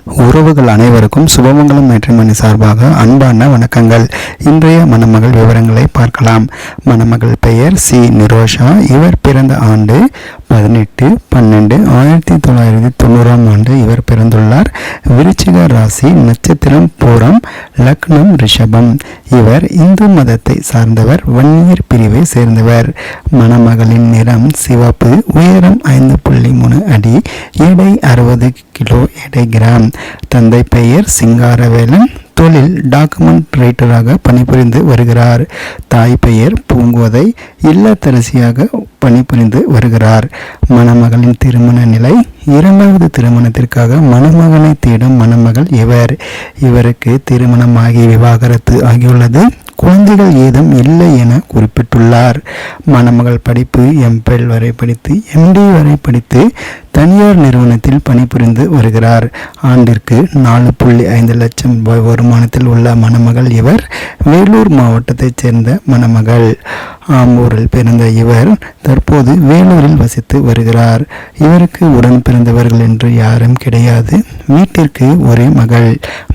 உறவுகள் அனைவருக்கும் சுபமங்கலம் மேட்ரிமோனி சார்பாக அன்பான வணக்கங்கள். இன்றைய மணமகள் விவரங்களை பார்க்கலாம். மணமகள் பெயர் சி நிரோஷா. இவர் பிறந்த ஆண்டு 18/12/1990 இவர் பிறந்துள்ளார். விருச்சிக ராசி, நட்சத்திரம் பூரம், லக்னம் ரிஷபம். இவர் இந்து மதத்தை சார்ந்தவர், வன்னியர் பிரிவை சேர்ந்தவர். மணமகளின் நிறம் சிவப்பு, உயரம் 5.3 அடி, எடை 60 கிலோ எடை கிராம். தந்தை பெயர் சிங்காரவேலன். தொழில் டாக்குமெண்ட் ரைட்டராக பணிபுரிந்து வருகிறார். தாய் பெயர் பூங்கோதை. இல்லத்தரசியாக பணிபுரிந்து வருகிறார். மணமகளின் திருமண நிலை: இரண்டாவது திருமணத்திற்காக மணமகனை தேடும் மணமகள் இவருக்கு திருமணமாகி விவாகரத்து ஆகியுள்ளது. குழந்தைகள் ஏதும் இல்லை என குறிப்பிட்டுள்ளார். மணமகள் படிப்பு எம்பில் வரை படித்து MD வரை படித்து தனியார் நிறுவனத்தில் பணிபுரிந்து வருகிறார். ஆண்டிற்கு 4.5 லட்சம் ரூபாய் வருமானத்தில் உள்ள மணமகள் இவர். வேலூர் மாவட்டத்தைச் சேர்ந்த மணமகள். ஆம்பூரில் பிறந்த இவர் தற்போது வேலூரில் வசித்து வருகிறார். இவருக்கு உடன் பிறந்தவர்கள் என்று யாரும் கிடையாது. வீட்டிற்கு ஒரே மகள்.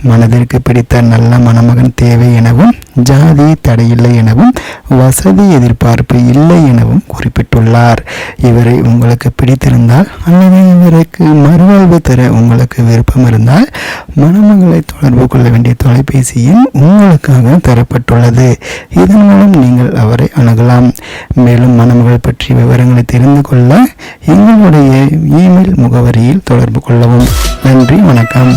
மனதிற்கு பிடித்த நல்ல மணமகன் தேவை எனவும், ஜாதி தடையில்லை எனவும், வசதி எதிர்பார்ப்பு இல்லை எனவும் குறிப்பிட்டுள்ளார். இவரை உங்களுக்கு பிடித்திருந்தால் அல்லது இவருக்கு மறுவாழ்வு தர உங்களுக்கு விருப்பம் இருந்தால் மணமகளை தொடர்பு கொள்ள வேண்டிய தொலைபேசி எண் உங்களுக்காக தரப்பட்டுள்ளது. இதன் மூலம் நீங்கள் அவரை அணுகலாம். மேலும் மணமகள் பற்றிய விவரங்களை தெரிந்து கொள்ள எங்களுடைய இமெயில் முகவரியில் தொடர்பு கொள்ளவும். நன்றி, வணக்கம்.